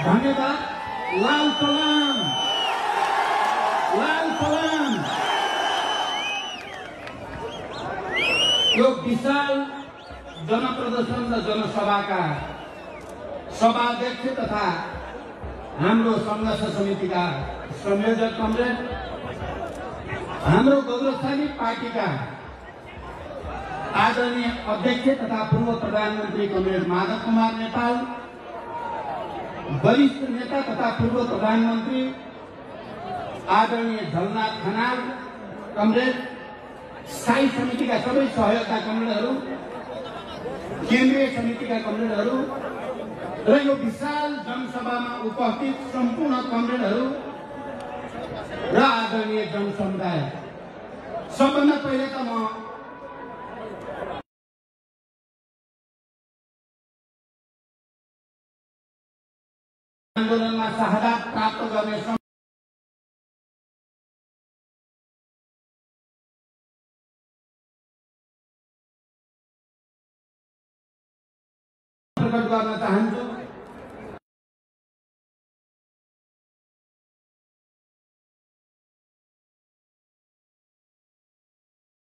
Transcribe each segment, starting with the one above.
धन्यवाद। लाल सलाम, लाल सलाम। यो विशाल जनप्रदर्शन र जनसभाका सभाध्यक्ष तथा हाम्रो संघर्ष समितिका संयोजक कमरेड, हाम्रो गौरवशाली पार्टीका आदरणीय अध्यक्ष तथा पूर्व प्रधानमन्त्री कमरेड माधव कुमार नेपाल, वरिष्ठ नेता तथा पूर्व प्रधानमन्त्री आदरणीय झलनाथ खनाल कमरेड, स्थायी समितिका सबै सहयोगका कमरेडहरू, केन्द्रीय समितिका कमरेडहरू र यो विशाल जनसभामा उपस्थित सम्पूर्ण कमरेडहरू र आदरणीय जनसमुदाय, सबभन्दा पहिले त म आन्दोलनमा शहादत प्राप्त गर्ने प्रकट गर्न चाहन्छु।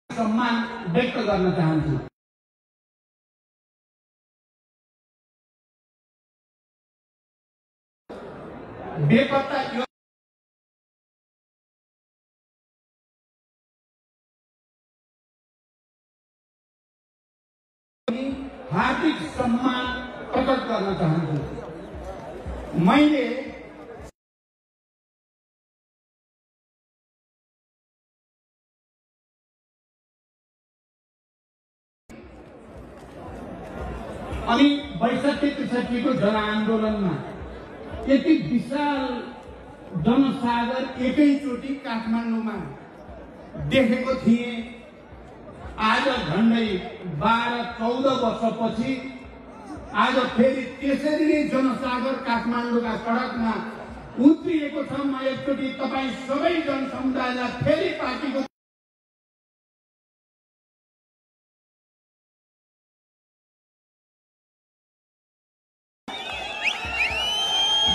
सम्मान व्यक्त गर्न चाहन्छु। बेपत्ता हार्दिक सम्मान प्रकट गर्न चाहन्छु। मैले अनि 62-63 को जनआन्दोलनमा यति विशाल जनसागर एकैचोटि काठमाडौँमा देखेको थिए। आज झन्डै 12-14 वर्षपछि आज फेरि त्यसरी नै जनसागर काठमाडौँका सडकमा उत्रिएको छ। म एकचोटि तपाईँ सबै जनसमुदायलाई फेरि पार्टीको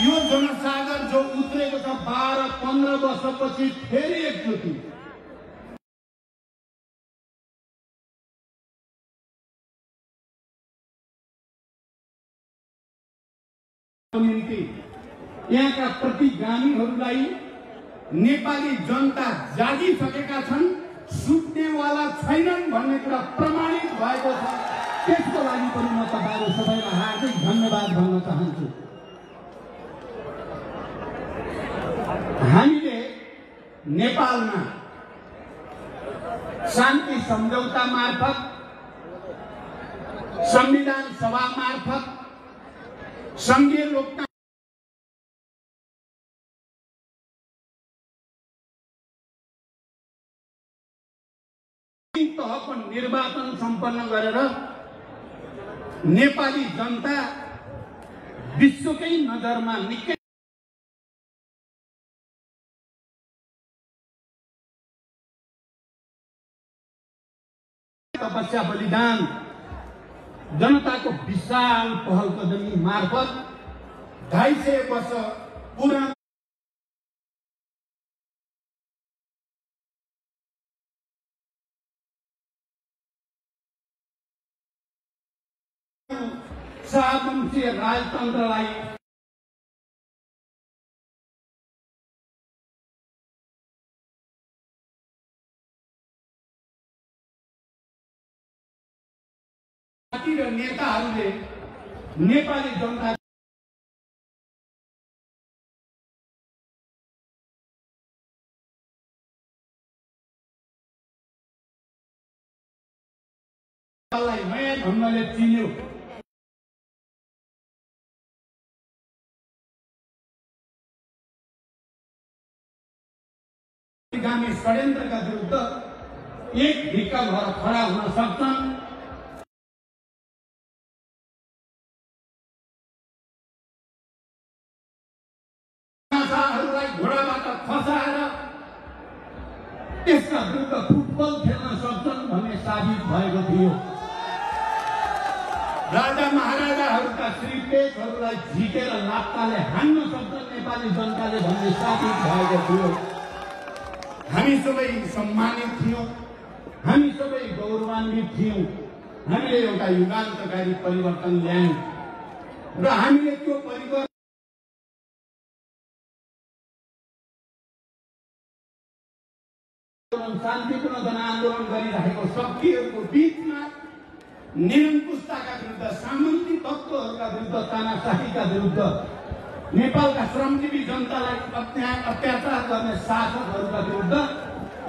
यो जनसागर जो उत्रेको छ 12-15 वर्षपछि फेरि एकचोटि निम्ति यहाँका प्रतिगामीहरूलाई नेपाली जनता जागिसकेका छन्, सुत्नेवाला छैनन् भन्ने कुरा प्रमाणित भएको छ। त्यसको लागि पनि म तपाईहरु सबैलाई हार्दिक धन्यवाद भन्न चाहन्छु। हामीले नेपालमा शान्ति सम्झौता मार्फत, संविधान सभा मार्फत, संघीय लोकतन्त्र तहको निर्वाचन सम्पन्न गरेर नेपाली जनता विश्वकै नजरमा निकै तपस्या बलिदान जनताको विशाल पहल कदमी मार्फत 250 वर्ष पुरानो शाहवंशीय राजतन्त्रलाई पार्टी र नेताहरूले नेपाली जनता नयाँ ढङ्गले चिन्यो। गामी षड्यन्त्रका विरुद्ध एक ढिक्का भएर खडा हुन सक्छन्। घोडाबाट खसाएर त्यसका विरुद्ध फुटबल खेल्न सक्छन् भन्ने साबित भएको थियो। राजा महाराजाहरूका श्रीपेटहरूलाई झिकेर लात्ताले हान्न सक्छ नेपाली जनताले भन्ने साबित भएको थियो। हामी सबै सम्मानित थियौं, हामी सबै गौरवान्वित थियौं। हामीले एउटा युगान्तकारी परिवर्तन ल्यायौं र हामीले त्यो परिवर्तन शान्तिपूर्ण जनआन्दोलन गरिरहेको शक्तिहरूको बीचमा निरङ्कुशताका विरुद्ध, सामन्ती तत्त्वहरूका विरुद्ध, तानाशाहीका विरुद्ध, नेपालका श्रमजीवी जनतालाई अत्याचार गर्ने शासकहरूका विरुद्ध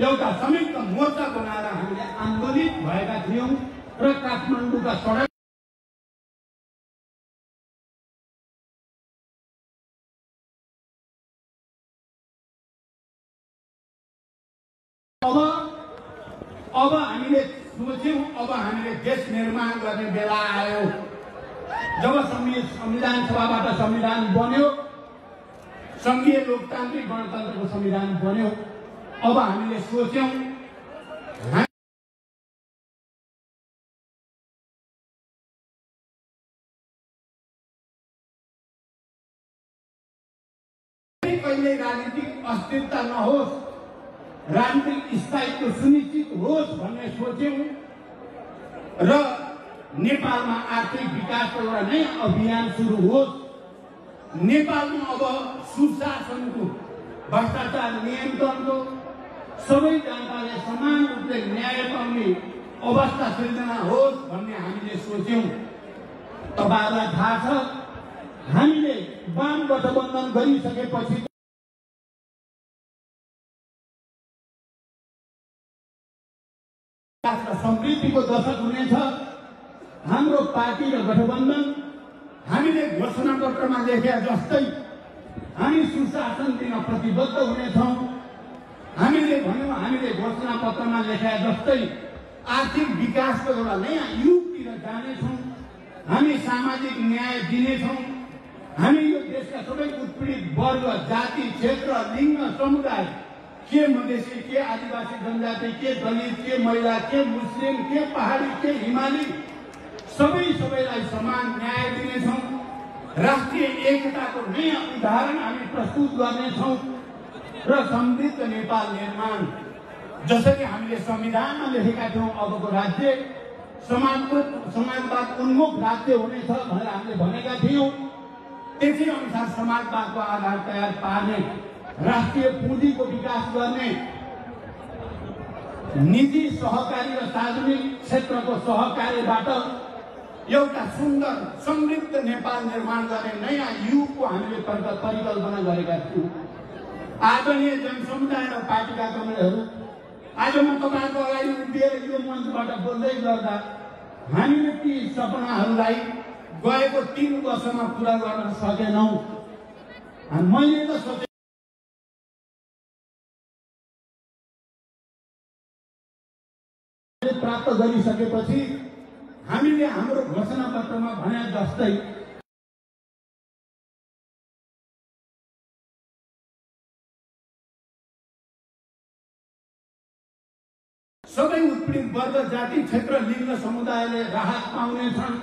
एउटा संयुक्त मोर्चा बनाएर हामीले आन्दोलित भएका थियौं र काठमाडौँका सडक अब हामीले सोच्यौं, अब हामीले देश निर्माण गर्ने बेला आयो। जब संविधान सभाबाट संविधान बन्यो, संघीय लोकतान्त्रिक गणतन्त्रको संविधान बन्यो, अब हामीले सोच्यौं कहिल्यै राजनीतिक अस्थिरता नहोस्, राजनीतिक स्थायित्व सुनिश्चित होस् भन्ने सोच्यौं र नेपालमा आर्थिक विकासको एउटा नयाँ अभियान सुरु होस्। नेपालमा अब सुशासनको, भ्रष्टाचार नियन्त्रणको, सबै जनताले समान रूपले न्याय पाउने अवस्था सृजना होस् भन्ने हामीले सोच्यौं। तपाईहरुलाई थाहा छ, हामीले वाम गठबन्धन गरिसकेपछि समृद्धिको दशक हुनेछ। हाम्रो पार्टी र गठबन्धन हामीले घोषणा पत्रमा लेखे जस्तै हामी सुशासन दिन प्रतिबद्ध हुनेछौँ। हामीले भन्यौं, हामीले घोषणा पत्रमा लेखे जस्तै आर्थिक विकासको एउटा नयाँ युगतिर जानेछौँ। हामी सामाजिक न्याय दिनेछौँ। हामी यो देशका सबै उत्पीडित वर्ग, जाति, क्षेत्र, लिङ्ग, समुदाय, के मधेसी, के आदिवासी जनजाति, के दलित, के महिला, के मुस्लिम, के पहाडी, के हिमाली, सबैलाई समान न्याय दिनेछौँ। राष्ट्रिय एकताको नयाँ उदाहरण हामी प्रस्तुत गर्नेछौँ र समृद्ध नेपाल निर्माण, जसरी हामीले संविधानमा लेखेका थियौं, अबको राज्य समाजवाद उन्मुख राज्य हुनेछ भनेर हामीले भनेका थियौं। त्यसै अनुसार समाजवादको आधार तयार पार्ने, राष्ट्रिय पुँजीको विकास गर्ने, निजी सहकारी र सार्वजनिक क्षेत्रको सहकार्यबाट एउटा सुन्दर समृद्ध नेपाल निर्माण गर्ने नयाँ युगको हामीले परिकल्पना गरेका थियौं। आदरणीय जनसमुदाय र पार्टीका कमरेडहरू, आज म तपाईहरुको अगाडि उभिएर यो मञ्चबाट बोल्दै गर्दा हामीले ती सपनाहरूलाई गएको 3 वर्षमा पूरा गर्न सकेनौं। मैले त सोचे प्राप्त गरिसकेपछि हामीले हाम्रो घोषणा पत्रमा भने जस्तै सबै उत्पीडित वर्ग, जाति, क्षेत्र, लिङ्ग, समुदायले राहत पाउनेछन्।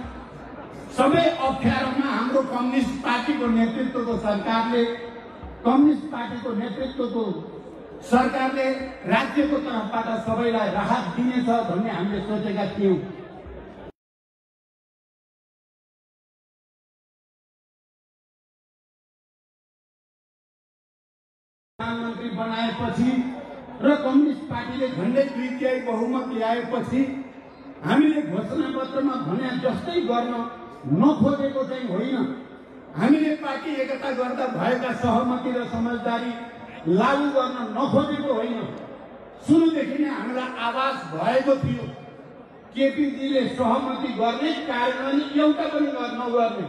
सबै अप्ठ्यारोमा हाम्रो कम्युनिस्ट पार्टीको नेतृत्वको सरकारले राज्यको तर्फबाट सबैलाई राहत दिनेछ भन्ने हामीले सोचेका थियौं। प्रधानमन्त्री बनाएपछि र कम्युनिस्ट पार्टीले झन्डै 2/3 बहुमत ल्याएपछि हामीले घोषणा पत्रमा भने जस्तै गर्न नखोजेको चाहिँ होइन। हामीले पार्टी एकता गर्दा भएका सहमति र समझदारी लागू गर्न नखोजेको होइन। सुरुदेखि नै हामीलाई आवाज भएको थियो, केपीजीले सहमति गर्ने, कार्यान्वयन एउटा पनि नगर्ने,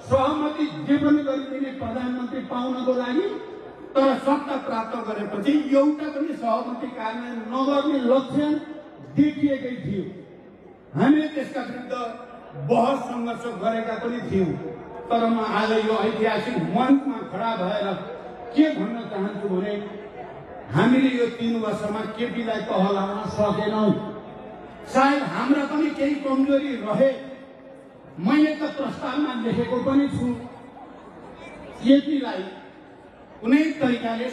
सहमति जे पनि गरिदिने प्रधानमन्त्री पाउनको लागि, तर सत्ता प्राप्त गरेपछि एउटा पनि सहमति कार्यान्वयन नगर्ने लक्ष्य देखिएकै थियो। हामीले त्यसका विरुद्ध बहस सङ्घर्ष गरेका पनि थियौं। तर म आज यो ऐतिहासिक मञ्चमा खडा भएर के भन्न चाहन्छु भने हामीले यो 3 वर्षमा केपीलाई तह लाउन सकेनौं। सायद हाम्रा पनि केही कमजोरी रहे, मैले त प्रस्तावमा लेखेको पनि छु केपीलाई कुनै तरिकाले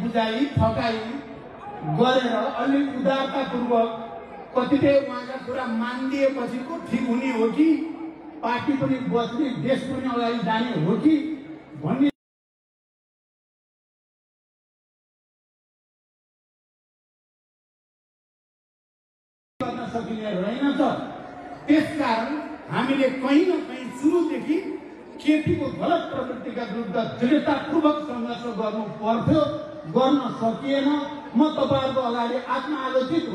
बुझाइ फकाइ गरेर अलि उदारतापूर्वक कतिपय उहाँका कुरा मानिदिएपछि को ठिक हुने हो कि पार्टी पनि बच्ने देश पनि अगाडि जाने हो कि भन्ने गर्न सकिने रहेन त। त्यसकारण हामीले कहीँ न कहीँ सुरुदेखि केपीको गलत प्रवृत्तिका विरुद्ध दृढतापूर्वक सङ्घर्ष गर्नु पर्थ्यो, गर्न सकिएन। म तपाईहरुको अगाडि आत्मआलोचित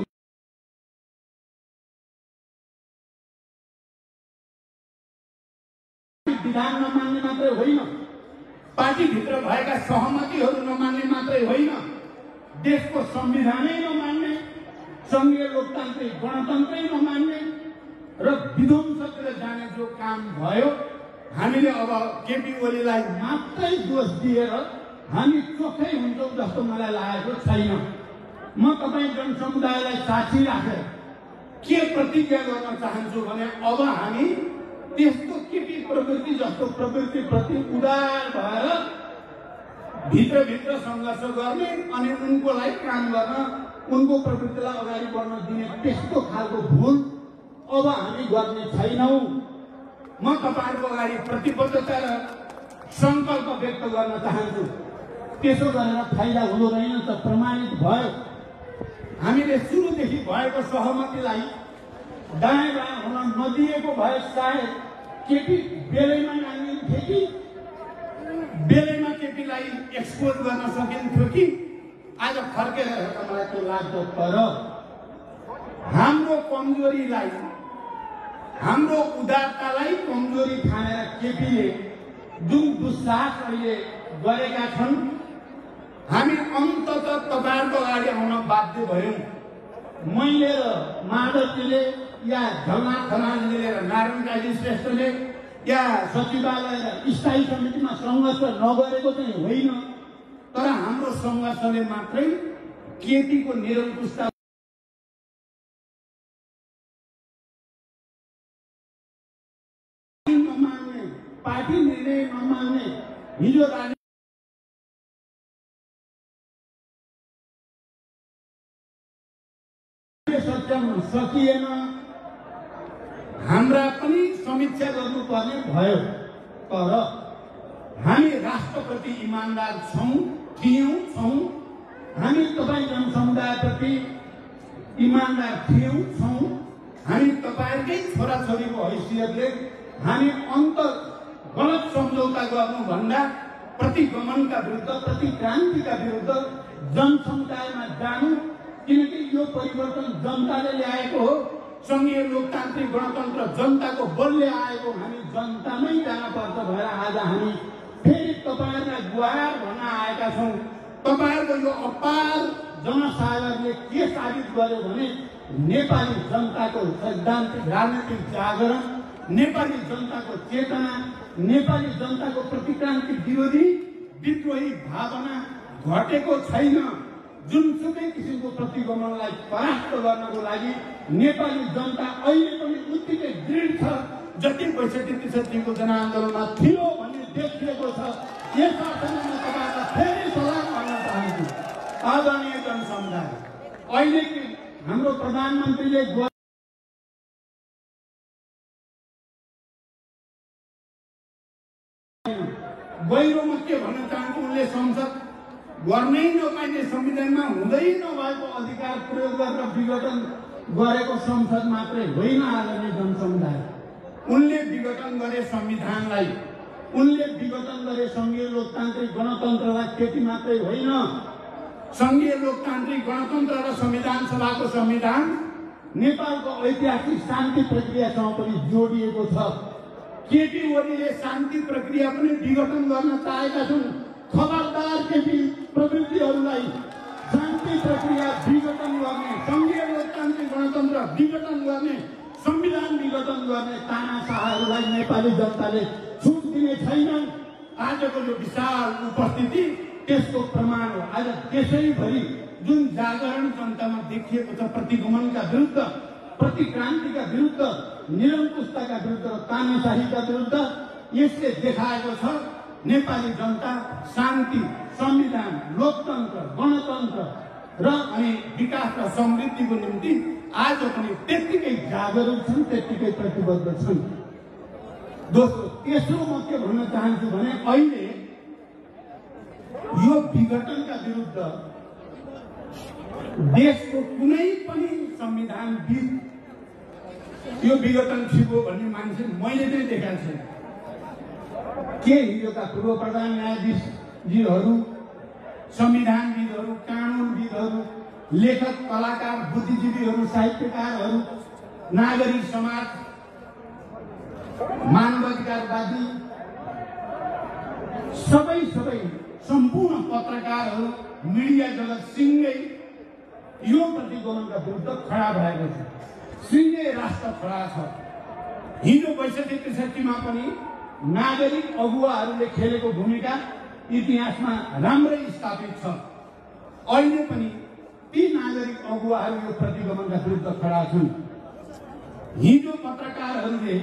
विधान नमान्ने मात्रै होइन, पार्टीभित्र भएका सहमतिहरू नमान्ने मात्रै होइन, देशको संविधानै नमान्ने, संघीय लोकतान्त्रिक गणतन्त्रै नमान्ने र विध्वंसतिर जाने जो काम भयो, हामीले अब केपी ओलीलाई मात्रै दोष दिएर हामी चोखै हुन्छौँ जस्तो मलाई लागेको छैन। म तपाईँ जनसमुदायलाई साक्षी राखेर के प्रतिज्ञा गर्न चाहन्छु भने अब हामी त्यस्तो केपी प्रवृत्ति जस्तो प्रवृत्तिप्रति उदार भएर भित्रभित्र सङ्घर्ष गर्ने अनि उनकोलाई काम गर्न, उनको प्रवृत्तिलाई अगाडि बढ्न दिने त्यस्तो खालको भुल अब हामी गर्ने छैनौँ। म तपाईहरुको अगाडि प्रतिबद्धता र संकल्प व्यक्त गर्न चाहन्छु। त्यसो गरेर फाइदा हुँदो रहेन त प्रमाणित भयो। हामीले सुरुदेखि भएको सहमतिलाई दायाँ बायाँ हुन नदिएको भए सायद केपी बेलैमा नाङ्गिन्थ्यो कि बेलैमा केपीलाई एक्सपोज गर्न सकिन्थ्यो कि आज फर्केर हेर्दा मलाई त्यो लाग्छ। तर हाम्रो कमजोरीलाई, हाम्रो उदारतालाई कमजोरी ठानेर केपीले जुन दुस्साहस अहिले गरेका छन्, हामी अन्ततः तपाईहरुको अगाडि आउन बाध्य भयौं। मैले र माधवजीले या झलनाथ खनालजीले र नारायण काजी श्रेष्ठले या सचिवालय र स्थायी समितिमा सङ्घर्ष नगरेको चाहिँ होइन, तर हाम्रो सङ्घर्षले मात्रै केपीको निरङ्कुशता नमान्ने, पार्टी निर्णय नमान्ने, हिजो सच्याउन सकिएन। हाम्रा पनि समीक्षा गर्नुपर्ने भयो। तर हामी राष्ट्रप्रति इमानदार छौं, छौं। हामी तपाईँ जनसमुदायप्रति इमानदार छौं। हामी तपाईहरुकै छोराछोरीको हैसियतले हामी गलत सम्झौता गर्नुभन्दा प्रतिगमनका विरुद्ध, प्रतिक्रान्तिका विरुद्ध जनसमुदायमा जानु, किनकि यो परिवर्तन जनताले ल्याएको हो। संघीय लोकतान्त्रिक गणतन्त्र जनताको बलले आएको, हामी जनतामै जानुपर्छ भएर आज हामी फेरि तपाईहरुलाई गुहार भन्न आएका छौं। तपाईहरुको यो अपार जनसागरले के साबित गर्यो भने नेपाली जनताको सैद्धान्तिक राजनीतिक जागरण, नेपाली जनताको चेतना, नेपाली जनताको प्रतिक्रान्ति विरोधी विद्रोही भावना घटेको छैन। जुनसुकै किसिमको प्रतिगमनलाई परास्त गर्नको लागि नेपाली जनता अहिले पनि उत्तिकै दृढ छ जति ६५-६३ को जनआन्दोलनमा थियो भन्ने देखिएको छ। यस अर्थमा म तपाईहरुलाई फेरि सलाम गर्न चाहन्छु। आदरणीय जनसमुदाय, अहिले हाम्रो प्रधानमन्त्रीले गहिरोमा के भन्न चाहन्छु, उनले संसद गर्नै नपाइने, संविधानमा हुँदै नभएको अधिकार प्रयोग गरेर विघटन गरेको संसद मात्रै होइन। आदरणीय जनसमुदाय, उनले विघटन गरे संविधानलाई, उनले विघटन गरे संघीय लोकतान्त्रिक गणतन्त्रलाई। त्यति मात्रै होइन, संघीय लोकतान्त्रिक गणतन्त्र र संविधान सभाको संविधान नेपालको ऐतिहासिक शान्ति प्रक्रियासँग पनि जोडिएको छ। केपी ओलीले शान्ति प्रक्रिया पनि विघटन गर्न चाहेका छन्। खबरदार केपी प्रवृत्तिहरूलाई शान्ति प्रक्रिया विघटन गर्ने, संघीय लोकतान्त्रिक गणतन्त्र विघटन गर्ने, संविधान विघटन गर्ने तानाशाहहरूलाई नेपाली जनताले छुट दिने छैनन्। आजको यो विशाल उपस्थिति त्यसको प्रमाण हो। आज देशैभरि जुन जागरण जनतामा देखिएको छ प्रतिगमनका विरुद्ध, प्रतिक्रान्तिका विरुद्ध, निरङ्कुशताका विरुद्ध र तानाशाहीका विरुद्ध, यसले देखाएको छ नेपाली जनता शान्ति, संविधान, लोकतन्त्र, गणतन्त्र र अनि विकास र समृद्धिको निम्ति आज पनि त्यत्तिकै जागरुक छन्, त्यत्तिकै प्रतिबद्ध छन्। दोस्रो, तेस्रो म के भन्न चाहन्छु भने अहिले यो विघटनका विरुद्ध देशको कुनै पनि संविधानविद यो विघटन ठिक हो भन्ने मान्छे मैले चाहिँ देखाएको छैन। के हिजोका पूर्व प्रधान न्यायाधीशजीहरू, संविधानविदहरू, कानुनविदहरू, लेखक, कलाकार, बुद्धिजीवीहरू, साहित्यकारहरू, नागरिक समाज, मानवाधिकारवादी, सबै सम्पूर्ण पत्रकारहरू, मिडिया जगत सिंगै यो प्रतिगमनका विरुद्ध खडा भएको छ। सिंगै राष्ट्र खडा छ। हिजो ६२-६३मा पनि नागरिक अगुवाहरूले खेलेको भूमिका इतिहासमा राम्रै स्थापित छ। अहिले पनि ती नागरिक अगुवाहरू यो प्रतिगमनका विरुद्ध खडा छन्। हिजो पत्रकारहरूले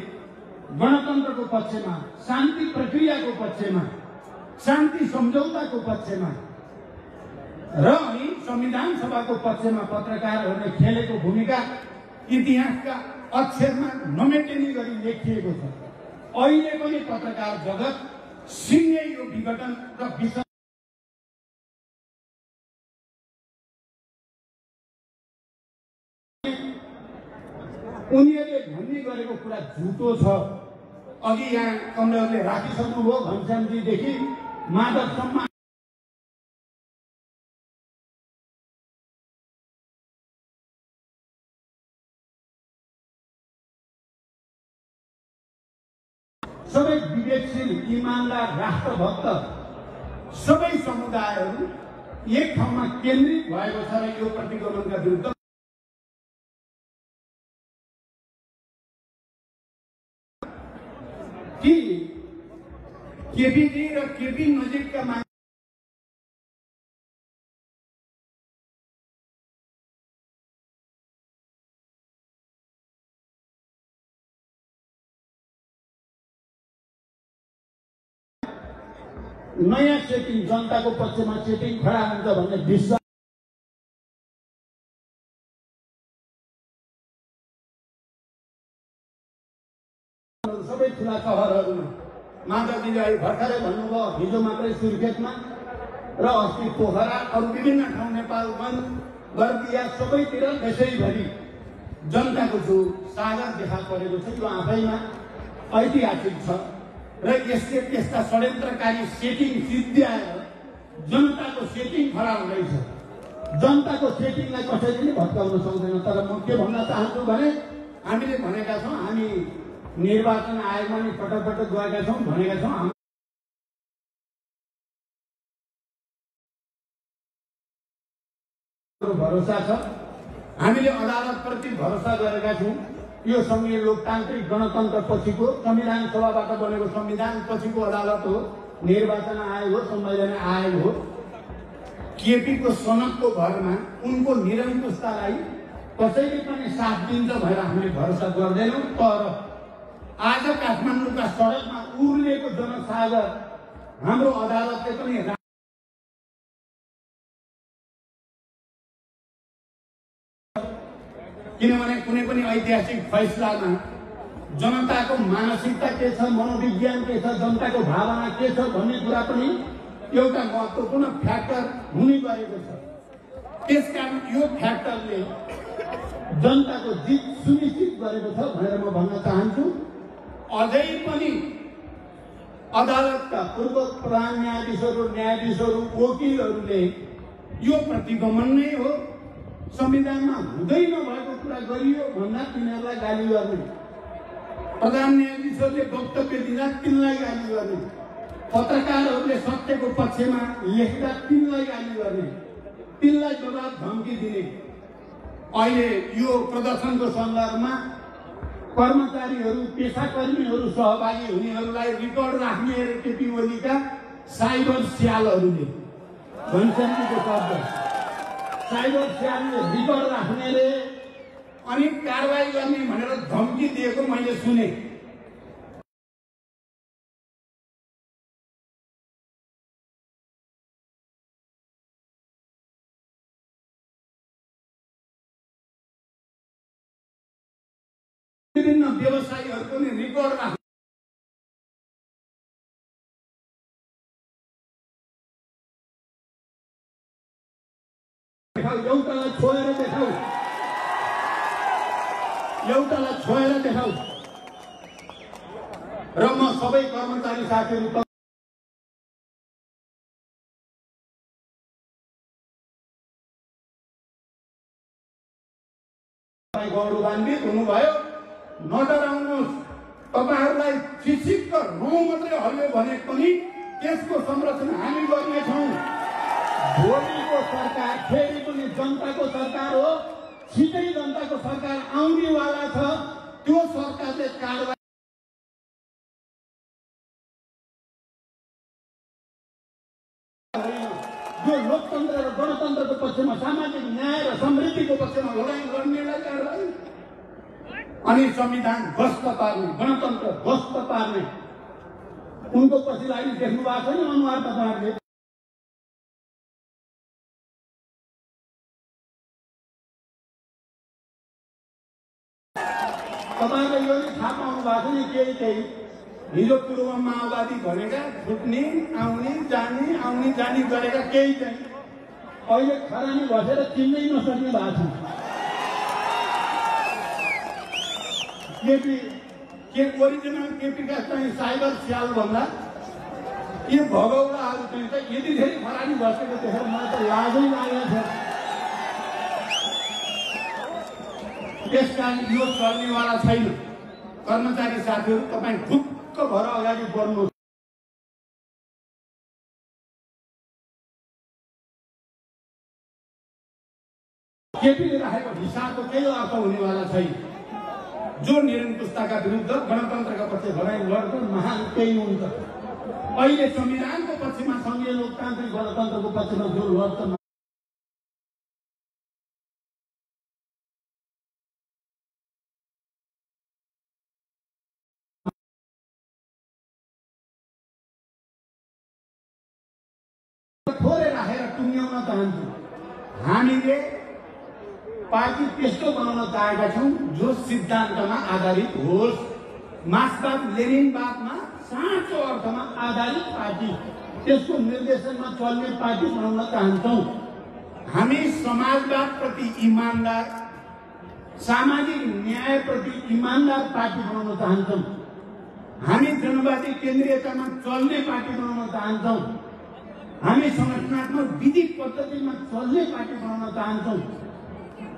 गणतन्त्रको पक्षमा, शान्ति प्रक्रियाको पक्षमा, शान्ति सम्झौताको पक्षमा र अनि संविधान सभाको पक्षमा पत्रकारहरूले खेलेको भूमिका इतिहासका अक्षरमा नमेटिने गरी लेखिएको छ। अहिले पनि पत्रकार जगत सिंगै यो विघटन र विषय उनीहरूले भन्ने गरेको कुरा झुटो छ। अघि यहाँ कमरेडले राखिसक्नुभयो घनश्यामजीदेखि माधवसम्म। सबै विवेकशील, इमानदार, राष्ट्रभक्त सबै समुदायहरू एक ठाउँमा केन्द्रित भएको छ र यो प्रतिगमनका विरुद्ध कि केपीजी र केपी नजिकका मान्छे नयाँ सेटिङ, जनताको पक्षमा सेटिङ खडा हुन्छ भन्ने विश्वास सबै ठुला सहरहरूमा। माधवजीले भर्खरै भन्नुभयो हिजो मात्रै सुर्खेतमा र अस्ति पोखरा, अरू विभिन्न ठाउँ नेपालमा बर्दिया सबैतिर देशैभरि जनताको जो सागर देखा परेको छ यो आफैमा ऐतिहासिक छ र यसले त्यस्ता षड्यन्त्रकारी सेटिङ सिद्ध्याएर जनताको सेटिङ खडा हुँदैछ। जनताको सेटिङलाई कसैले पनि भत्काउन सक्दैन। तर म के भन्न चाहन्छु भने हामीले भनेका छौँ, हामी निर्वाचन आयोगमा नि पटक पटक गएका छौँ, भनेका छौँ भरोसा छ। हामीले अदालतप्रति भरोसा गरेका छौँ। यो संघीय लोकतान्त्रिक गणतन्त्र पछिको संविधान सभाबाट बनेको संविधान पछिको अदालत हो, निर्वाचन आयोग हो, संवैधानिक आयोग हो। केपीको सनदको भरमा उनको निरङ्कुशतालाई कसैले पनि साथ दिन्छ भनेर हामीले भरोसा गर्दैनौँ। तर आज काठमाडौँका सडकमा उर्लिएको जनसागर हाम्रो अदालतले पनि किनभने कुनै पनि ऐतिहासिक फैसलामा जनताको मानसिकता के छ, मनोविज्ञान के छ, जनताको भावना के छ भन्ने कुरा पनि एउटा महत्त्वपूर्ण फ्याक्टर हुने गरेको छ। त्यसकारण यो फ्याक्टरले जनताको जित सुनिश्चित गरेको छ भनेर म भन्न चाहन्छु। अझै पनि अदालतका पूर्व प्रधान न्यायाधीशहरू, वकिलहरूले यो प्रतिगमन नै हो, संविधानमा हुँदै नभएको कुरा गरियो भन्दा तिनीहरूलाई गाली गर्ने, प्रधान न्यायाधीशहरूले वक्तव्य दिँदा तिनलाई गाली गर्ने, पत्रकारहरूले सत्यको पक्षमा लेख्दा तिनलाई गाली गर्ने, तिनलाई जवाब धम्की दिने। अहिले यो प्रदर्शनको सन्दर्भमा कर्मचारीहरू, पेशाकर्मीहरू सहभागी हुनेहरूलाई रिकर्ड राख्ने केपी ओलीका साइबर स्यालहरूले घनश्यामजीको शब्द साइबर सेलले रिकर्ड राख्ने रे अनि कारबाही गर्ने भनेर धम्की दिएको मैले सुने। विभिन्न व्यवसायीहरूको नि रिकर्ड राख्ने एउटालाई छोएर देखाऊ, एउटालाई छोएर देखाऊ। र म सबै कर्मचारी साथीहरू गौरवान्वित हुनुभयो। नडराउनुहोस्, तपाईहरूलाई शिक्षित रौँ मात्रै हल्यो भने पनि त्यसको संरक्षण हामी गर्नेछौँ। भोलिको सरकार फेरि पनि जनताको सरकार हो, छिटै जनताको सरकार आउनेवाला छ। त्यो सरकारले कारबाही जो लोकतन्त्र र गणतन्त्रको पक्षमा, सामाजिक न्याय र समृद्धिको पक्षमा लडाइँ गर्नेलाई कारबाही, अनि संविधान ध्वस्त पार्ने, गणतन्त्र ध्वस्त पार्ने उनको पछि लागि देख्नु भएको छैन अनुहार तपाईँहरूले। तपाईँले यो नि थाहा पाउनु भएको नि केही हिजो पूर्व माओवादी भनेका छुट्ने आउने जाने आउने जाने गरेका केही चाहिँ अहिले खरानी बसेर चिन्नै नसक्ने भएको छ। केपी के ओरिजिनल केपीका चाहिँ साइबर स्याल भन्दा यो भगौडाहरू चाहिँ यति धेरै खरानी बसेको देखेर मलाई त लाजै लागेको छ। त्यसकारण यो चल्नेवाला छैन। कर्मचारी साथीहरू तपाईँ ढुक्क भएर अगाडि बढ्नु। केपीले राखेको हिसाबको केही अर्थ हुनेवाला छैन। जो निरङ्कुशताका विरुद्ध गणतन्त्रका पक्ष लडाइँ गर्छ महान केही हुन्छ। अहिले संविधानको पक्षमा सङ्घीय लोकतान्त्रिक गणतन्त्रको पक्षमा जो लड्छ थोरै राखेर टुङ्ग्याउन चाहन्छु। हामीले पार्टी त्यस्तो बनाउन चाहेका छौँ जो सिद्धान्तमा आधारित होस्, मार्क्सवाद लेनिनवादमा साँचो अर्थमा आधारित पार्टी, त्यसको निर्देशनमा चल्ने पार्टी बनाउन चाहन्छौँ। हामी समाजवादप्रति इमान्दार, सामाजिक न्यायप्रति इमान्दार पार्टी बनाउन चाहन्छौँ। हामी जनवादी केन्द्रीयतामा चल्ने पार्टी बनाउन चाहन्छौँ। हामी संगठनात्मक विधि पद्धतिमा चल्ने पार्टी बनाउन चाहन्छौँ।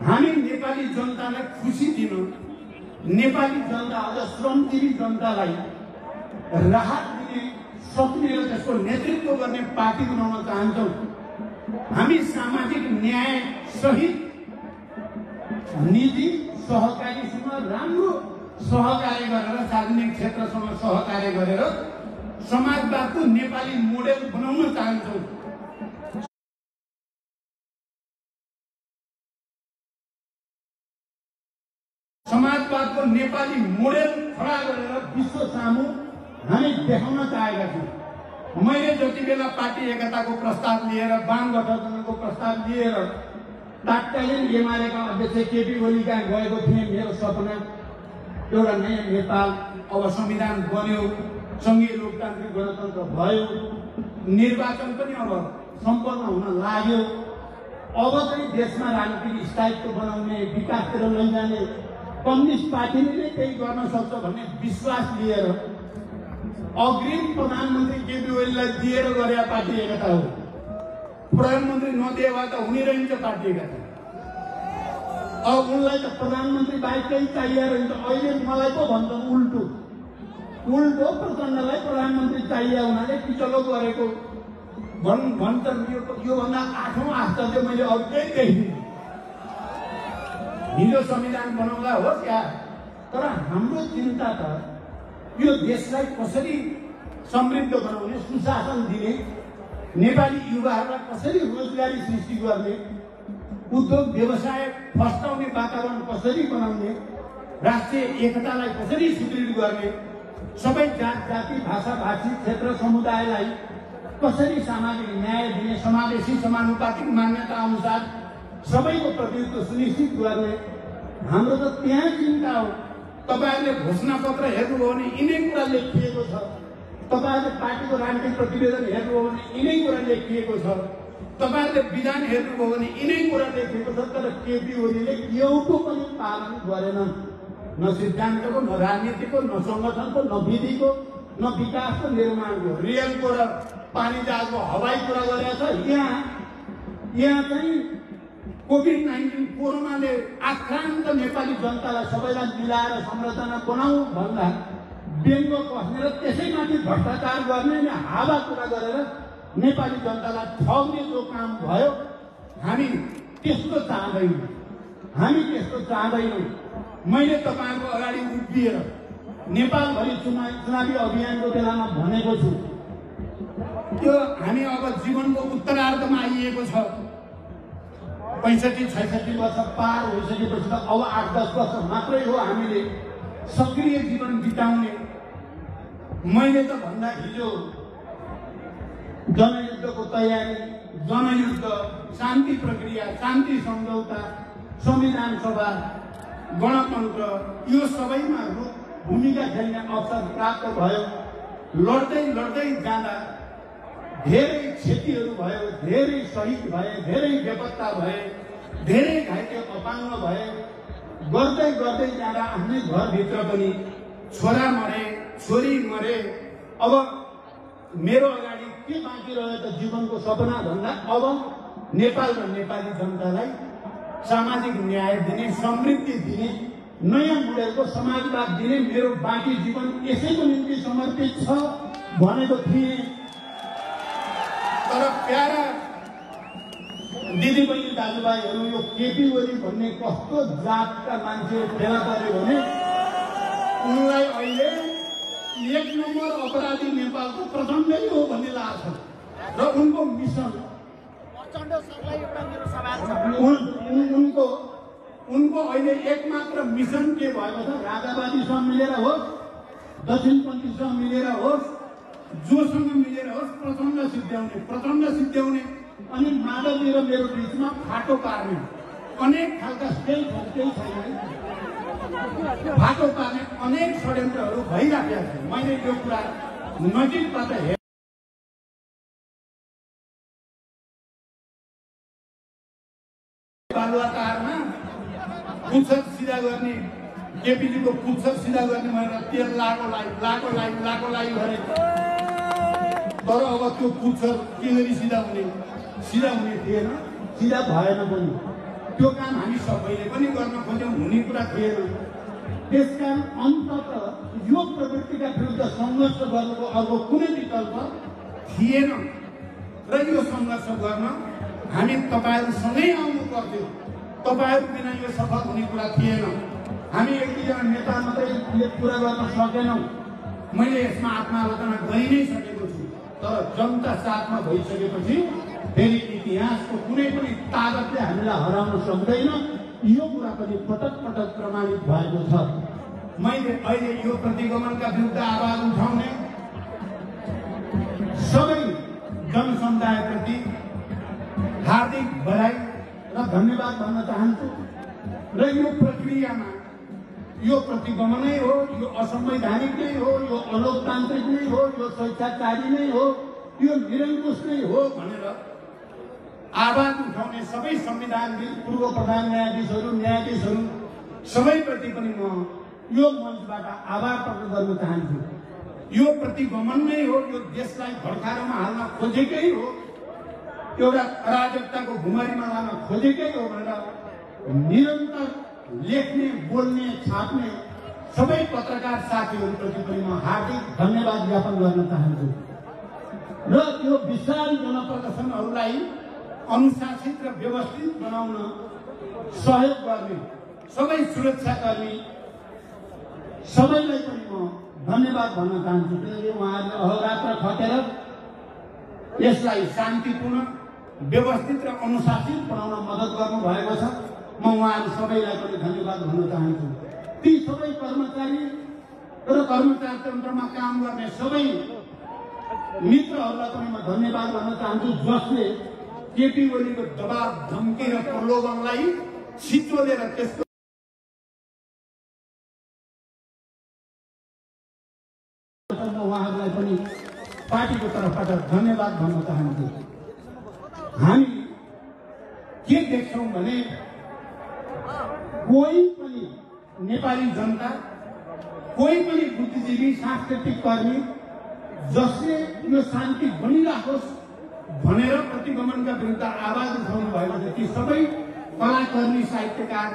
हामी नेपाली जनतालाई खुसी दिन, नेपाली जनता अझ श्रमजीवी जनतालाई राहत दिने सक्ने र त्यसको नेतृत्व गर्ने पार्टी बनाउन चाहन्छौँ। हामी सामाजिक न्याय सहित निजी सहकारीसँग राम्रो सहकार्य गरेर, सार्वजनिक क्षेत्रसँग सहकार्य गरेर समाजवादको नेपाली मोडेल बनाउन चाहन्छौँ। समाजवादको नेपाली मोडेल खडा गरेर विश्व सामु हामी देखाउन चाहेका छौँ। मैले जति बेला पार्टी एकताको प्रस्ताव लिएर, वाम गठबन्धनको प्रस्ताव लिएर तत्कालीन एमालेका अध्यक्ष केपी ओलीका गएको थिएँ, मेरो सपना एउटा नयाँ नेपाल, अब संविधान बन्यो, सङ्घीय लोकतान्त्रिक गणतन्त्र भयो, निर्वाचन पनि अब सम्पन्न हुन लाग्यो, अब चाहिँ देशमा राजनीतिक स्थायित्व बनाउने, विकासतिर लैजाने कम्युनिस्ट पार्टीले नै केही गर्न सक्छ भन्ने विश्वास लिएर अग्रिम प्रधानमन्त्री केपी ओलीलाई दिएर गरे पार्टी एकता हो। प्रधानमन्त्री नदिए भए त हुने रहन्छ पार्टी एकता। अब उनलाई त प्रधानमन्त्री बाहेक केही चाहिए रहन्छ। अहिले मलाई पो भन्छन् उल्टो प्रचण्डलाई प्रधानमन्त्री चाहिए हुनाले पिछलो गरेको भन्छन्। योभन्दा 8औं आश्चर्य मैले अरू केही देखिनँ। हिजो संविधान बनाउँदा हो क्या, तर हाम्रो चिन्ता त यो देशलाई कसरी समृद्ध बनाउने, सुशासन दिने, नेपाली युवाहरूलाई कसरी रोजगारी सृष्टि गर्ने, उद्योग व्यवसाय फस्टाउने वातावरण कसरी बनाउने, राष्ट्रिय एकतालाई कसरी सुदृढ गर्ने, सबै जात जाति भाषा भाषी क्षेत्र समुदायलाई कसरी सामाजिक न्याय दिने, समावेशी समानुपातिक मान्यता अनुसार सबैको प्रतिनिधित्व सुनिश्चित गर्ने, हाम्रो त त्यहाँ चिन्ता हो। तपाईहरुले घोषणा पत्र हेर्नुभयो भने यिनै कुरा लेखिएको छ। तपाईहरुले पार्टीको राजनीतिक प्रतिवेदन हेर्नुभयो भने यिनै कुरा लेखिएको छ। तपाईहरुले विधान हेर्नुभयो भने यिनै कुरा लेखिएको छ। तर केपी ओलीले एउटा पनि पालन गरेन, न सिद्धान्तको, न राजनीतिको, न संगठनको, न विधिको, न विकासको, निर्माणको, रेलको र पानी जहाजको, हवाई कुरा गरेको छ। यहाँ चाहिँ कोभिड-19 कोरोनाले आक्रान्त नेपाली जनतालाई सबैलाई मिलाएर संरचना बनाऊ भन्दा व्यङ्ग कस्ने र त्यसैमाथि भ्रष्टाचार गर्ने अनि हावा कुरा गरेर नेपाली जनतालाई ठग्ने जो काम भयो, हामी त्यस्तो चाहदैनौँ। मैले तपाईहरुको अगाडि उभिएर नेपालभरि चुनावी अभियानको बेलामा भनेको छु, त्यो हामी अब जीवनको उत्तरार्धमा आइएको छ। 65-66 वर्ष पार भइसकेपछि त अब 8-10 वर्ष मात्रै हो हामीले सक्रिय जीवन बिताउने। मैले त भन्दा हिजो जनयुद्धको तयारी, जनयुद्ध, शान्ति प्रक्रिया, शान्ति सम्झौता, संविधान सभा, गणतन्त्र, यो सबैमा भूमिका खेल्ने अवसर प्राप्त भयो। लड्दै जाँदा धेरै क्षतिहरू भयो, धेरै शहीद भए, धेरै बेपत्ता भए, धेरै घाइते अपाङ्ग भए। गर्दै जाँदा आफ्नै घरभित्र पनि छोरा मरे, छोरी मरे। अब मेरो अगाडि के बाँकी रह्यो त जीवनको सपना भन्दा अब नेपाल र नेपाली जनतालाई सामाजिक न्याय दिने, समृद्धि दिने, नयाँ मोडेलको समाजवाद दिने मेरो बाँकी जीवन यसैको निम्ति समर्पित छ भनेको थिएँ। तर प्यारा दिदीबहिनी दाजुभाइहरू, यो केपी ओली भन्ने कस्तो जातका मान्छे फेला पर्यो भने उनलाई अहिले 1 नम्बर अपराधी नेपालको प्रचण्डै हो भन्ने लाग्छ। र उनको मिसन, उनको अहिले एकमात्र मिसन के भएको छ? राजावादीसँग मिलेर होस्, दक्षिणपन्थीसँग मिलेर होस्, जोसँग मिलेर होस् प्रचण्ड सिद्ध्याउने अनि माधवजी र मेरो बिचमा फाटो पार्ने। अनेक खालका केही छैन, फाटो पार्ने अनेक षड्यन्त्रहरू भइराखेका छन्। मैले यो कुरा नजिकबाट हेरेँ। बालुवाटारमा पुच्छर सिधा गर्ने, केपीजीको पुच्छर सिधा गर्ने भनेर 13 लाखको लागि भने तर अब त्यो पुच्छर के गरी सिधा हुने थिएन, सिधा भएन पनि। त्यो काम हामी सबैले पनि गर्न खोज्यौँ, हुने कुरा थिएन। त्यसकारण अन्ततः यो प्रवृत्तिका विरुद्ध सङ्घर्ष गर्नुको अर्को कुनै विकल्प थिएन र यो सङ्घर्ष गर्न हामी तपाईहरुसँगै आउनु पर्थ्यो। तपाईहरु बिना यो सफल हुने कुरा थिएन। हामी एक दुईजना नेता मात्रै पुरा गर्न सकेनौँ। मैले यसमा आत्मालोचना गरि नै सकेको छु। तर जनता साथमा भइसकेपछि फेरि इतिहासको कुनै पनि ताकतले हामीलाई हराउन सक्दैन। यो कुरा पनि पटक प्रमाणित भएको छ। मैले अहिले यो प्रतिगमनका विरुद्ध आवाज उठाउने सबै जनसमुदायप्रति हार्दिक बधाई र धन्यवाद भन्न चाहन्छु। र यो प्रक्रियामा यो प्रतिगमनै हो, यो असंवैधानिक नै हो, यो अलोकतान्त्रिक नै हो, यो स्वेच्छाचारी नै हो, यो निरङ्कुश नै हो भनेर आवाज उठाउने सबै संविधानविद, पूर्व प्रधान न्यायाधीशहरू सबैप्रति पनि म यो मञ्चबाट आभार प्रकट गर्न चाहन्छु। यो प्रतिगमन नै हो, यो देशलाई भड्कारोमा हाल्न खोजेकै हो, एउटा अराजकताको भुमरीमा लान खोजेकै हो भनेर निरन्तर लेख्ने, बोल्ने, छाप्ने सबै पत्रकार साथीहरूप्रति पनि म हार्दिक धन्यवाद ज्ञापन गर्न चाहन्छु। र यो विशाल जनप्रदर्शनहरूलाई अनुशासित र व्यवस्थित बनाउन सहयोग गर्ने सबै सुरक्षाकर्मी सबैलाई पनि म धन्यवाद भन्न चाहन्छु। किनकि उहाँहरूले अहोरात्र खटेर यसलाई शान्तिपूर्ण, व्यवस्थित र अनुशासित बनाउन मद्दत गर्नु भएको छ। म उहाँहरू सबैलाई पनि धन्यवाद भन्न चाहन्छु। ती सबै कर्मचारी र कर्मचारी तन्त्रमा काम गर्ने सबै मित्रहरूलाई पनि म धन्यवाद भन्न चाहन्छु, जसले केपी ओलीको दबाब, धम्की र प्रलोभनलाई छिचोलेर त्यसको उहाँहरूलाई पनि पार्टीको तर्फबाट धन्यवाद भन्न चाहन्छु। हामी के देख्छौँ भने कोही पनि नेपाली जनता, कोही पनि बुद्धिजीवी, सांस्कृतिक कर्मी जसले यो शान्ति बनिराखोस् भनेर प्रतिगमनका विरुद्ध आवाज उठाउनु भएको छ, ती सबै कलाकर्मी, साहित्यकार,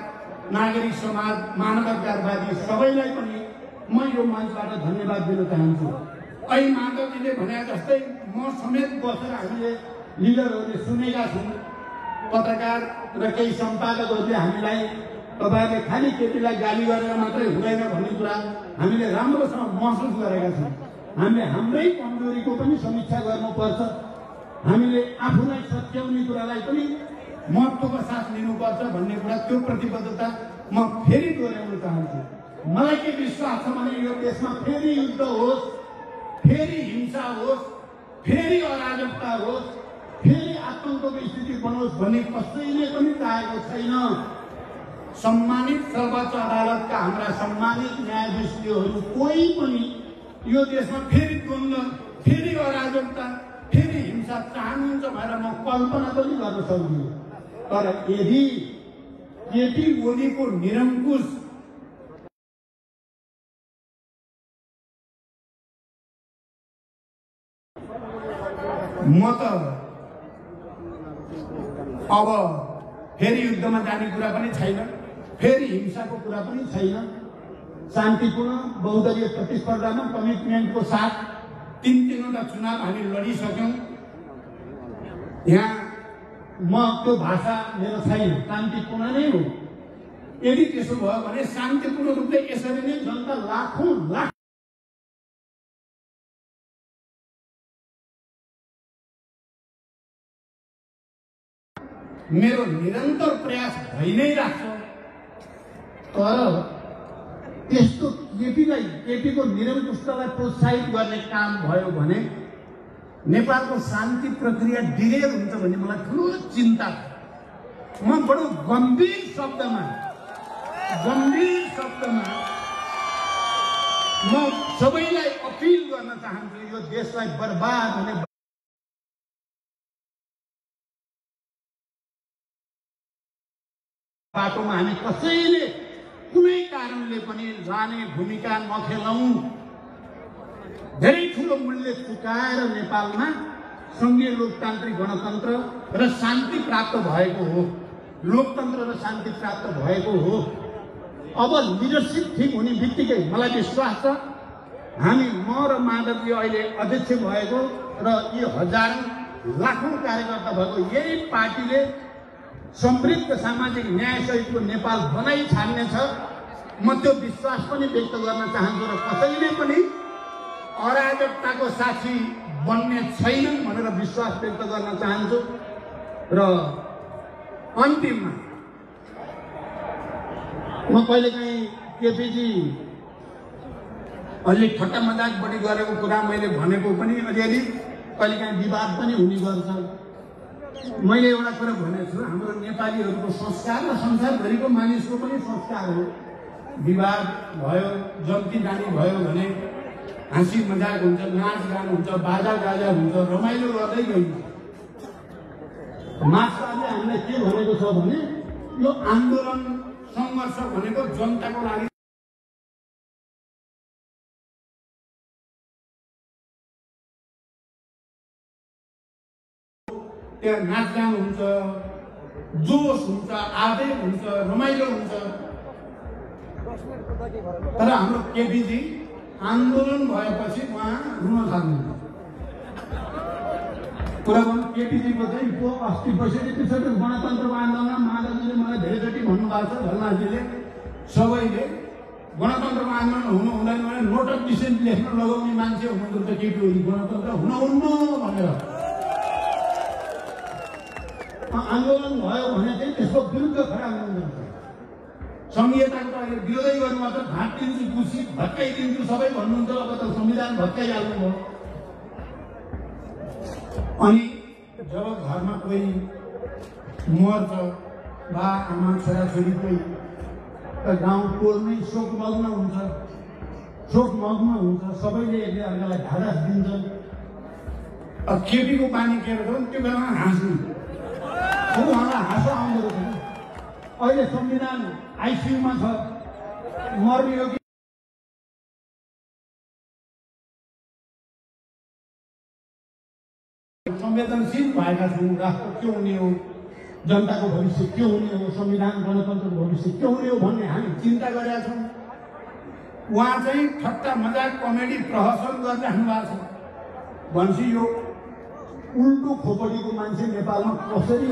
नागरिक समाज, मानवाधिकारवादी सबैलाई पनि म यो मञ्चबाट धन्यवाद दिन चाहन्छु। अहिले माधवजीले भने जस्तै म समेत बसेर हामीले लिडरहरूले सुनेका छौँ, पत्रकार र केही सम्पादकहरूले हामीलाई तपाईँहरूले खालि केपीलाई गाली गरेर मात्रै हुँदैन भन्ने कुरा हामीले राम्रोसँग महसुस गरेका छौँ। हामीले हाम्रै कमजोरीको पनि समीक्षा गर्नुपर्छ, हामीले आफूलाई सच्याउने कुरालाई पनि महत्त्वको साथ लिनुपर्छ भन्ने कुरा, त्यो प्रतिबद्धता म फेरि दोहोऱ्याउन चाहन्छु। मलाई के विश्वास छ भने यो देशमा फेरि युद्ध होस्, फेरि हिंसा होस्, फेरि अराजकता होस्, फेरि आतंकको स्थिति बनोस् भन्ने कसैले पनि चाहेको छैन। सम्मानित सर्वोच्च अदालतका हाम्रा सम्मानित न्यायाधीशहरू कोही पनि यो देशमा फेरि द्वन्द्व, फेरि अराजकता, फेरि हिंसा चाहनुहुन्छ भनेर म कल्पना पनि गर्न सक्दिनँ। तर यदि केपी ओलीको निरङ्कुश म त अब फेरि युद्धमा जाने कुरा पनि छैन, फेरि हिंसाको कुरा पनि छैन। शान्तिपूर्ण बहुदलीय प्रतिस्पर्धामा कमिटमेन्टको साथ तीनवटा चुनाव हामी लडिसक्यौँ। यहाँ म त्यो भाषा मेरो छैन, शान्तिपूर्ण नै हो। यदि त्यसो भयो भने शान्तिपूर्ण रूपले यसरी नै जनता लाखौँ लाख मेरो निरन्तर प्रयास भइ नै राख्छ। तर त्यस्तो केपीको निरङ्कुशतालाई प्रोत्साहित गर्ने काम भयो भने नेपालको शान्ति प्रक्रिया डिलेड हुन्छ भन्ने मलाई ठुलो चिन्ता छ। म बडो गम्भीर शब्दमा म सबैलाई अपिल गर्न चाहन्छु, यो देशलाई बर्बाद हुने बाटोमा हामी कसैले कुनै कारणले पनि जाने भूमिका नखेलौँ। धेरै ठुलो मूल्य चुकाएर नेपालमा सङ्घीय लोकतान्त्रिक गणतन्त्र र शान्ति प्राप्त भएको हो, लोकतन्त्र र शान्ति प्राप्त भएको हो। अब लिडरसिप ठिक हुने बित्तिकै मलाई विश्वास छ हामी, म र माधवजी अहिले अध्यक्ष भएको र यी हजारौँ लाखौँ कार्यकर्ता भएको यही पार्टीले समृद्ध सामाजिक न्याय सहितको नेपाल बनाइ छाड्नेछ। म त्यो विश्वास पनि व्यक्त गर्न चाहन्छु र कसैले पनि अराजकताको साक्षी बन्ने छैनन् भनेर विश्वास व्यक्त गर्न चाहन्छु। र अन्तिममा म कहिलेकाहीँ केपीजी अलि ठट्टा मजाक बढी गरेको कुरा मैले भनेको पनि अलिअलि कहिलेकाहीँ विवाद पनि हुने गर्छ। मैले एउटा कुरा भनेको छु, हाम्रो नेपालीहरूको संस्कार र संसारभरिको मानिसको पनि संस्कार हो। विवाद भयो, जन्ती जानी भयो भने हाँसी मजाक हुन्छ, नाचगान हुन्छ, बाजा गाजा हुन्छ, रमाइलो गर्दै गइन्छ। मार्क्सवादले हामीलाई के भनेको छ भने यो आन्दोलन सङ्घर्ष भनेको जनताको लागि त्यहाँ नाचगान हुन्छ, जोस हुन्छ, आवेग हुन्छ, रमाइलो हुन्छ। तर हाम्रो केपीजी आन्दोलन भएपछि उहाँ रुन थाल्नुहुन्छ। कुरा गर्नु केपीजीको चाहिँ अस्ति बसेपछि गणतन्त्रको आन्दोलन माधवजीले मलाई धेरैचोटि भन्नुभएको छ, झलनाथजीले सबैले गणतन्त्रको आन्दोलन हुनु हुँदैन भने नोट अफ डिसेन्ट लेख्न लगाउने मान्छे हुनुहुँदो रहेछ केपी ओली, गणतन्त्र हुनुहुन्न भनेर। आन्दोलन भयो भने चाहिँ त्यसको विरुद्ध खडा हुनुहुन्छ। संहिताको त अहिले विरोधै गर्नुभएको छ, भाटिदिन्छु, कुसी भत्काइदिन्छु सबै भन्नुहुन्छ। अब त संविधान भत्काइहाल्नुभयो। अनि जब घरमा कोही मर्छ, बा आमा छोराछोरी कोही, त गाउँ टोल नै शोकमग्न हुन्छ, सबैले एकले अर्कालाई ढाडस दिन्छन्। अब केपीको पानी के हो त्यो बेलामा हाँस्नु, उहाँलाई हाँसो आउँदो रहेछ। अहिले संविधान आइसियुमा छ, मर्ने हो कि संवेदनशील भएका छौँ। राष्ट्र के हुने हो, जनताको भविष्य के हुने हो, संविधान गणतन्त्रको भविष्य के हुने हो भन्ने हामी चिन्ता गरेका छौँ। उहाँ चाहिँ ठट्टा मजाक कमेडी प्रहसन गरिराख्नु भएको छ। भनेपछि यो उल्टो खोपडीको मान्छे नेपालमा कसरी।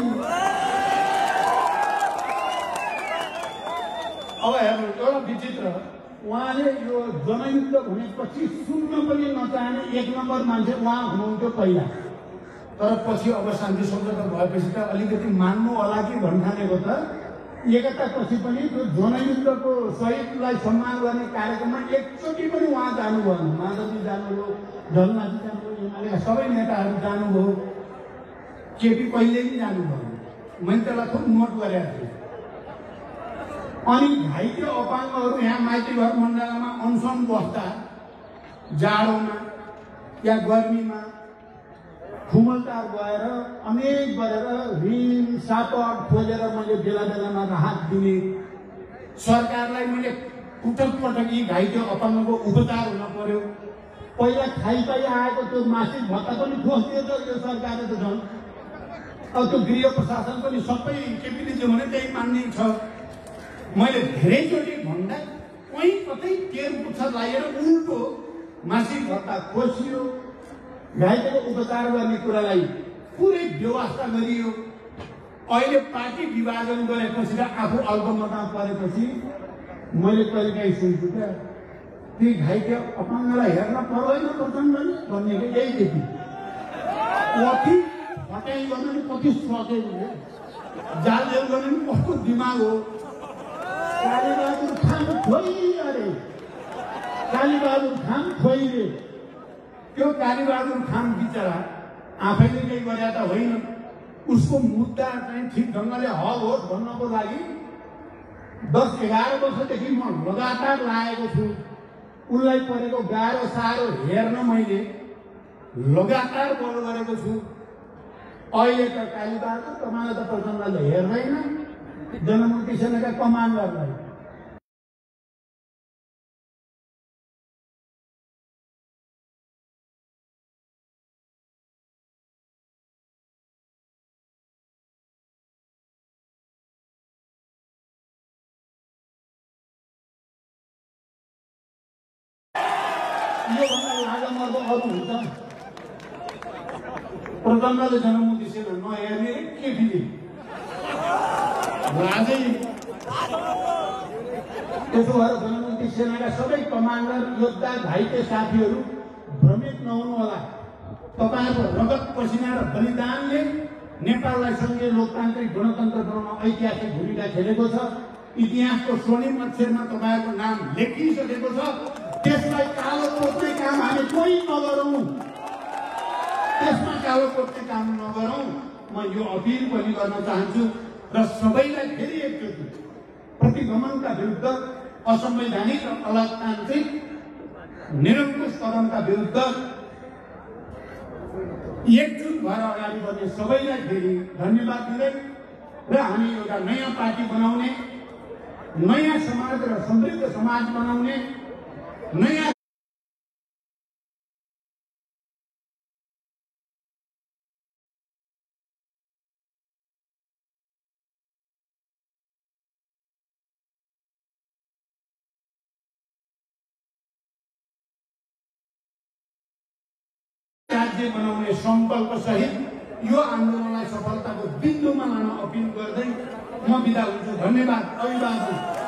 अब हेर्नु एउटा विचित्र, उहाँले यो जनयुद्ध भनेपछि सुन्न पनि नचाहने 1 नम्बर मान्छे उहाँ हुनुहुन्थ्यो पहिला। तर पछि अब शान्ति सम्झौता भएपछि त अलिकति मान्नु होला कि भन्ठानेको त एकतापछि पनि त्यो जनयुद्धको शहीदलाई सम्मान गर्ने कार्यक्रममा एकचोटि पनि उहाँ जानुभयो। माधवजी जानुभयो, झलनाथजी जानुभयो, एमालेका सबै नेताहरू जानुभयो, केपी कहिले पनि जानुभयो। मैले त्यसलाई खुब नोट गरेका थिएँ। अनि घाइते अपाङ्गहरू यहाँ माइती घर मण्डलमा अनसन बस्दा जाडोमा या गर्मीमा खुमलटार गएर अनेक गरेर ऋण सापट खोजेर मैले बेला बेलामा राहत दिने। सरकारलाई मैले पटक यी घाइते अपाङ्गको उपचार हुन पर्यो। पहिला खाइपाइ आएको त्यो मासिक भत्ता पनि खोज्दियो त यो सरकारले त झन्। अब त्यो गृह प्रशासन पनि सबै केपीले जो भने त्यही मान्ने छ। मैले धेरैचोटि भन्दा कहीँ कतै टेर पुच्छर लागेर उल्टो मासिक भत्ता खोजियो, घाइतेको उपचार गर्ने कुरालाई पुरै व्यवस्था गरियो। अहिले पार्टी विभाजन गरेपछि र आफू अल्पमतमा परेपछि मैले कहिलेकाहीँ सुन्छु क्या, ती घाइते अपाङ्गलाई हेर्न पर्दैन प्रचण्डले भन्ने कि यही देखि कति फटाइ गर्न नि कति सकेको, जालजेल गर्ने नि कस्तो दिमाग हो। कालीबहादुर खान खोइ अरे, कालीबहादुर खान खोइले त्यो कालीबहादुर खान बिचरा आफैले केही गरे त होइन। उसको मुद्दा चाहिँ ठिक ढङ्गले हल होस् भन्नको लागि 10-11 वर्षदेखि म लगातार लागेको छु। उसलाई परेको गाह्रो साह्रो हेर्न मैले लगातार बल गरेको छु। अहिले त कालीबहादुर कमानलाई त प्रचण्डले हेर्दैन, जनमुक्ति सेनाका कमान्डरलाई। योभन्दा लाजमर्दो अरू हुन्छ? प्रचण्डले जनमुक्ति सेना नहेर्ने केपीले लाजै। त्यसो भएर जनमुक्ति सेनाका सबै कमान्डर, योद्धा, घाइते साथीहरू भ्रमित नहुनु होला। तपाईँहरूको रगत पसिना र बलिदानले नेपाललाई सङ्घीय लोकतान्त्रिक गणतन्त्र बनाउन ऐतिहासिक भूमिका खेलेको छ। इतिहासको स्वर्णिम अक्षरमा तपाईँहरूको नाम लेखिसकेको छ। त्यसलाई कालो कोट्ने काम हामी कोही नगरौँ, त्यसमा कालो कोट्ने काम नगरौँ। म यो अपिल पनि गर्न चाहन्छु र सबैलाई फेरि एकचोटि प्रतिगमनका विरुद्ध, असंवैधानिक र अलोकतान्त्रिक निरङ्कुश कदमका विरुद्ध एकजुट भएर अगाडि बढ्ने सबैलाई फेरि धन्यवाद दिँदै र हामी एउटा नयाँ पार्टी बनाउने, नयाँ समाज र समृद्ध समाज बनाउने, नयाँ राज्य बनाउने संकल्प सहित यो आन्दोलनलाई सफलताको बिन्दुमा लान अपिल गर्दै म बिदा हुन्छु। धन्यवाद। अभिवादन।